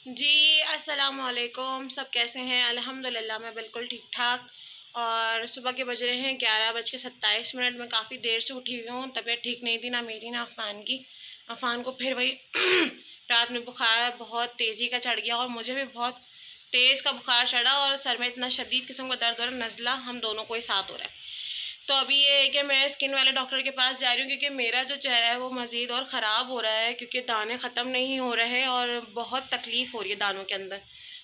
जी, अस्सलाम वालेकुम। सब कैसे हैं? अल्हम्दुलिल्लाह मैं बिल्कुल ठीक-ठाक। और सुबह के बज रहे हैं 11:27। मैं काफ़ी देर से उठी हुई हूँ, तबीयत ठीक नहीं थी, ना मेरी ना अफ़ान की। अफ़ान को फिर वही रात में बुखार बहुत तेज़ी का चढ़ गया और मुझे भी बहुत तेज़ का बुखार चढ़ा और सर में इतना शदीद किस्म का दर्द हो रहा है, नज़ला हम दोनों को ही साथ हो रहा है। तो अभी ये है कि मैं स्किन वाले डॉक्टर के पास जा रही हूँ क्योंकि मेरा जो चेहरा है वो मज़ीद और ख़राब हो रहा है क्योंकि दाने ख़त्म नहीं हो रहे और बहुत तकलीफ़ हो रही है दानों के अंदर।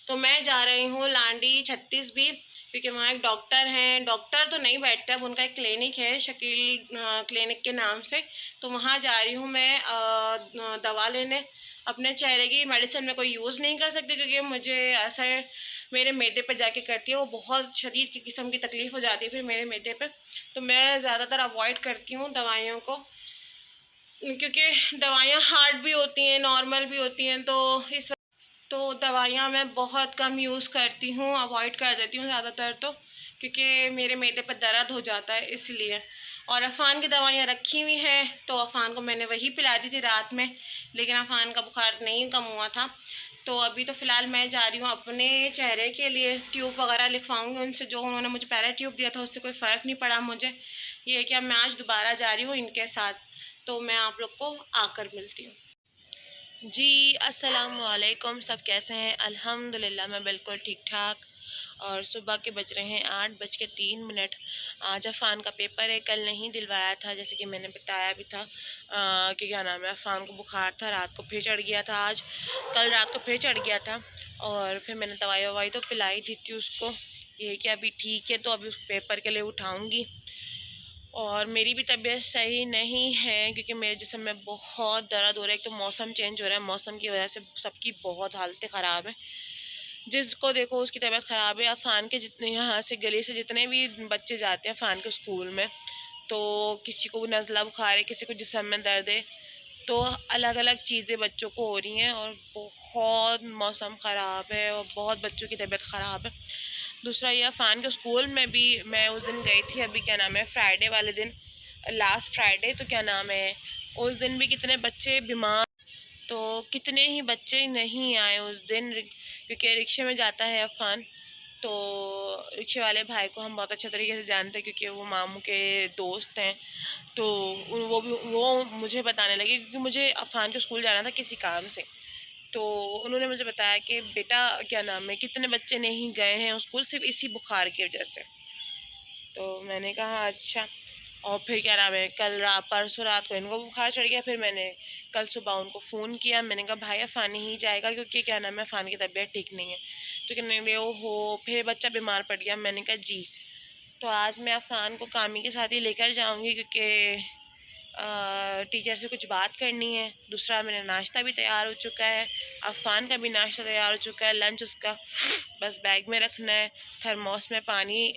तो मैं जा रही हूँ लांडी 36 बी क्योंकि वहाँ एक डॉक्टर हैं, डॉक्टर तो नहीं बैठते, अब उनका एक क्लिनिक है शकील क्लिनिक के नाम से। तो वहाँ जा रही हूँ मैं दवा लेने। अपने चेहरे की मेडिसिन मैं कोई यूज़ नहीं कर सकती क्योंकि मुझे असर मेरे मैदे पर जाके करती है, वो बहुत शदीद की किस्म की तकलीफ़ हो जाती है फिर मेरे मैदे पे। तो मैं ज़्यादातर अवॉइड करती हूँ दवाइयों को क्योंकि दवाइयाँ हार्ड भी होती हैं, नॉर्मल भी होती हैं, तो दवाइयाँ मैं बहुत कम यूज़ करती हूँ, अवॉइड कर देती हूँ ज़्यादातर तो, क्योंकि मेरे मैदे पर दर्द हो जाता है इसलिए। और अफ़ान की दवाइयाँ रखी हुई हैं, तो अफ़ान को मैंने वही पिला दी थी रात में, लेकिन अफ़ान का बुखार नहीं कम हुआ था। तो अभी तो फ़िलहाल मैं जा रही हूँ अपने चेहरे के लिए ट्यूब वगैरह लिखवाऊँगी उनसे, जो उन्होंने मुझे पहले ट्यूब दिया था उससे कोई फ़र्क नहीं पड़ा मुझे। ये है कि अब मैं आज दोबारा जा रही हूँ इनके साथ, तो मैं आप लोग को आकर मिलती हूँ। जी, अस्सलाम वालेकुम। सब कैसे हैं? अल्हम्दुलिल्लाह मैं बिल्कुल ठीक-ठाक। और सुबह के बज रहे हैं 8:03। आज अफ़ान का पेपर है, कल नहीं दिलवाया था जैसे कि मैंने बताया भी था कि क्या नाम है, अफ़ान को बुखार था, रात को फिर चढ़ गया था आज, कल रात को फिर चढ़ गया था और फिर मैंने दवाई-ववाई तो पिलाई दी थी उसको। ये है कि अभी ठीक है, तो अभी उस पेपर के लिए उठाऊँगी। और मेरी भी तबीयत सही नहीं है क्योंकि मेरे जिस्म में बहुत दर्द हो रहा है। एक तो मौसम चेंज हो रहा है, मौसम की वजह से सबकी बहुत हालतें ख़राब है, जिसको देखो उसकी तबीयत ख़राब है। अफ़ान के जितने यहाँ से गली से जितने भी बच्चे जाते हैं अफ़ान के स्कूल में, तो किसी को नज़ला बुखार है, किसी को जिस्म में दर्द है, तो अलग अलग चीज़ें बच्चों को हो रही हैं और बहुत मौसम ख़राब है और बहुत बच्चों की तबीयत ख़राब है। दूसरा ये अफ़ान के स्कूल में भी मैं उस दिन गई थी, अभी क्या नाम है, फ्राइडे वाले दिन, लास्ट फ्राइडे, तो क्या नाम है, उस दिन भी कितने बच्चे बीमार, तो कितने ही बच्चे नहीं आए उस दिन क्योंकि रिक्शे में जाता है अफ़ान। तो रिक्शे वाले भाई को हम बहुत अच्छे तरीके से जानते हैं क्योंकि वो मामू के दोस्त हैं। तो वो मुझे बताने लगे क्योंकि मुझे अफ़ान के स्कूल जाना था किसी काम से। तो उन्होंने मुझे बताया कि बेटा क्या नाम है, कितने बच्चे नहीं गए हैं स्कूल सिर्फ इसी बुखार की वजह से। तो मैंने कहा अच्छा। और फिर क्या नाम है, परसों रात को इनको बुखार चढ़ गया, फिर मैंने कल सुबह उनको फ़ोन किया, मैंने कहा भाई अफ़ान ही जाएगा क्योंकि क्या नाम है, अफ़ान की तबीयत ठीक नहीं है। तो कहने लगे ओहो फिर बच्चा बीमार पड़ गया। मैंने कहा जी। तो आज मैं अफ़ान को कामी के साथ ही लेकर जाऊंगी क्योंकि टीचर से कुछ बात करनी है। दूसरा मेरा नाश्ता भी तैयार हो चुका है, अफ़ान का भी नाश्ता तैयार हो चुका है, लंच उसका बस बैग में रखना है। थर्मोस में पानी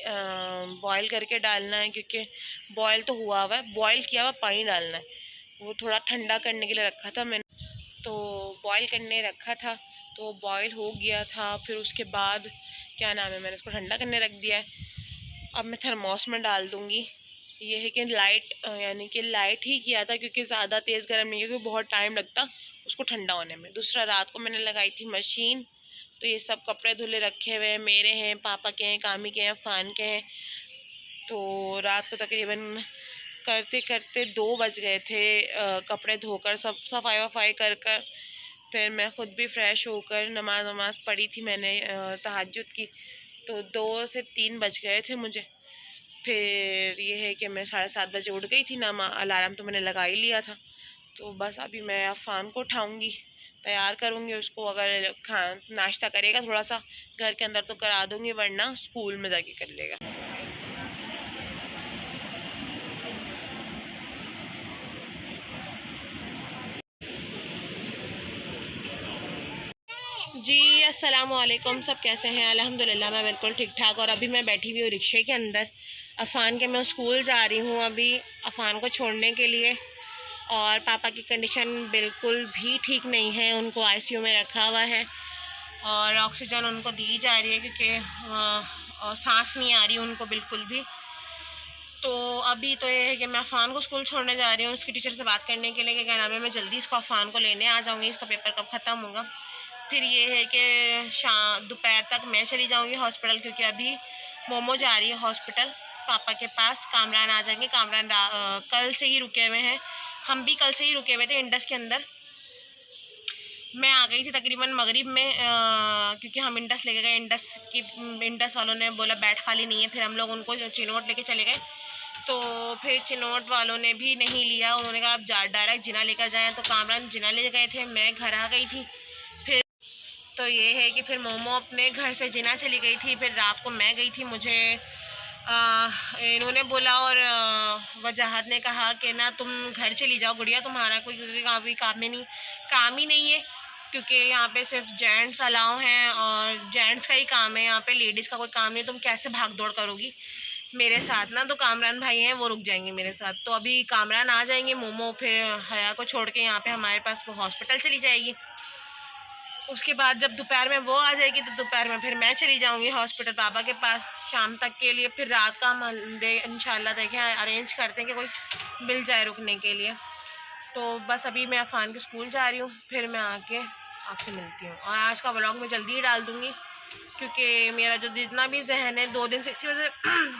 बॉयल करके डालना है क्योंकि बॉयल तो हुआ हुआ है, बॉयल किया हुआ पानी डालना है, वो थोड़ा ठंडा करने के लिए रखा था मैंने, तो बॉयल करने रखा था, तो बॉयल हो गया था। फिर उसके बाद क्या नाम है, मैंने उसको ठंडा करने रख दिया है, अब मैं थर्मोस में डाल दूँगी। ये है कि लाइट यानी कि लाइट ही किया था क्योंकि ज़्यादा तेज़ गर्म नहीं, क्योंकि बहुत टाइम लगता उसको ठंडा होने में। दूसरा रात को मैंने लगाई थी मशीन, तो ये सब कपड़े धुले रखे हुए हैं, मेरे हैं, पापा के हैं, कामी के हैं, अफ़ान के हैं। तो रात को तकरीबन करते करते 2 बज गए थे, कपड़े धोकर सब सफाई वफाई कर कर। फिर मैं खुद भी फ्रेश होकर नमाज वमाज पढ़ी थी मैंने तहज्जुद की, तो 2 से 3 बज गए थे मुझे। फिर ये है कि मैं 7:30 बजे उठ गई थी, नमा अलार्म तो मैंने लगा ही लिया था। तो बस अभी मैं अफ़ान को उठाऊँगी, तैयार करूँगी उसको, अगर खा नाश्ता करेगा थोड़ा सा घर के अंदर तो करा दूँगी, वरना स्कूल में जाके कर लेगा। जी, अस्सलाम वालेकुम। सब कैसे हैं? अल्हम्दुलिल्लाह मैं बिल्कुल ठीक-ठाक। और अभी मैं बैठी हुई हूँ रिक्शे के अंदर, अफ़ान के मैं स्कूल जा रही हूँ अभी अफ़ान को छोड़ने के लिए। और पापा की कंडीशन बिल्कुल भी ठीक नहीं है, उनको आईसीयू में रखा हुआ है और ऑक्सीजन उनको दी जा रही है क्योंकि सांस नहीं आ रही उनको बिल्कुल भी। तो अभी तो ये है कि मैं अफ़ान को स्कूल छोड़ने जा रही हूँ उसकी टीचर से बात करने के लिए कि क्या नाम है, मैं जल्दी इसको अफ़ान को लेने आ जाऊँगी, इसका पेपर कब ख़त्म होगा। फिर ये है कि शाम दोपहर तक मैं चली जाऊँगी हॉस्पिटल, क्योंकि अभी मोमो जा रही है हॉस्पिटल पापा के पास। कामरान आ जाएंगे, कामरान कल से ही रुके हुए हैं, हम भी कल से ही रुके हुए थे इंडस के अंदर। मैं आ गई थी तकरीबन मगरिब में, क्योंकि हम इंडस लेके गए। इंडस वालों ने बोला बेड खाली नहीं है, फिर हम लोग उनको चिनोट लेके चले गए। तो फिर चिनोट वालों ने भी नहीं लिया, उन्होंने कहा आप डायरेक्ट जिना लेकर जाएँ। तो कामरान जिना ले गए थे, मैं घर आ गई थी। फिर तो ये है कि फिर मोमो अपने घर से जिना चली गई थी, फिर रात को मैं गई थी। मुझे इन्होंने बोला और वजाहत ने कहा कि ना तुम घर चली जाओ गुड़िया, तुम्हारा कोई क्योंकि काम ही नहीं है, क्योंकि यहाँ पे सिर्फ जेंट्स अलाउ हैं और जेंट्स का ही काम है, यहाँ पे लेडीज़ का कोई काम नहीं। तुम कैसे भाग दौड़ करोगी मेरे साथ ना। तो कामरान भाई हैं, वो रुक जाएंगे मेरे साथ। तो अभी कामरान आ जाएंगे, मोमो फिर हया को छोड़ के यहाँ पे हमारे पास वो हॉस्पिटल चली जाएगी। उसके बाद जब दोपहर में वो आ जाएगी तो दोपहर में फिर मैं चली जाऊंगी हॉस्पिटल पापा के पास शाम तक के लिए। फिर रात का हम इंशाल्लाह देखें अरेंज करते हैं कि कोई मिल जाए रुकने के लिए। तो बस अभी मैं अफान के स्कूल जा रही हूँ, फिर मैं आके आपसे मिलती हूँ। और आज का व्लॉग मैं जल्दी ही डाल दूँगी, क्योंकि मेरा जो जितना भी जहन है 2 दिन से इसी वजह से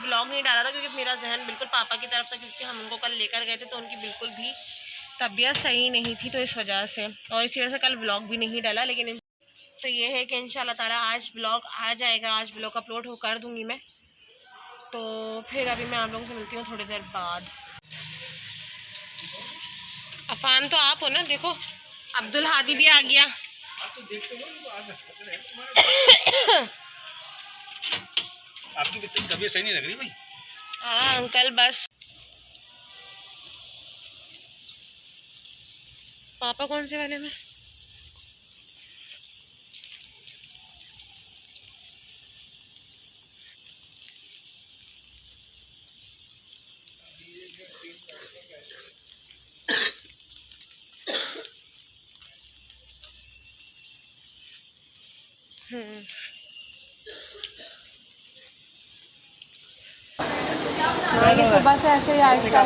व्लॉग नहीं डाला था, क्योंकि मेरा जहन बिल्कुल पापा की तरफ था, क्योंकि हम उनको कल लेकर गए थे तो उनकी बिल्कुल भी तबीयत सही नहीं थी, तो इस वजह से, और इसी वजह से कल व्लॉग भी नहीं डाला। लेकिन तो ये है कि इंशाल्लाह ताला आज व्लॉग आ जाएगा, आज व्लॉग अपलोड हो कर दूँगी मैं। तो फिर अभी मैं आप लोगों से मिलती हूँ थोड़ी देर बाद। अफान तो आप हो ना, देखो अब्दुल हादी भी आ गया। आपकी तबीयत सही नहीं लग रही भाई। हाँ अंकल, बस पापा कौन से वाले में? सुबह से ऐसे ही आहिस्ता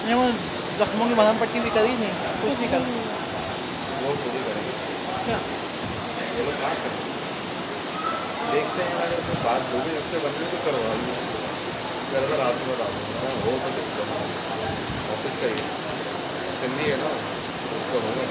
वो जख्मों की मलहम पट्टी भी करी नहीं, कुछ नहीं कर वो खुद ही करेंगे। क्या वो लोग कहाँ करें, देखते हैं अगर तो बात जो भी उससे बन रही तो करवाइए। अगर रात में बता दूँगा हो तो देखते हैं, ऑफिस का ही सिंधी है ना, उसको होगा।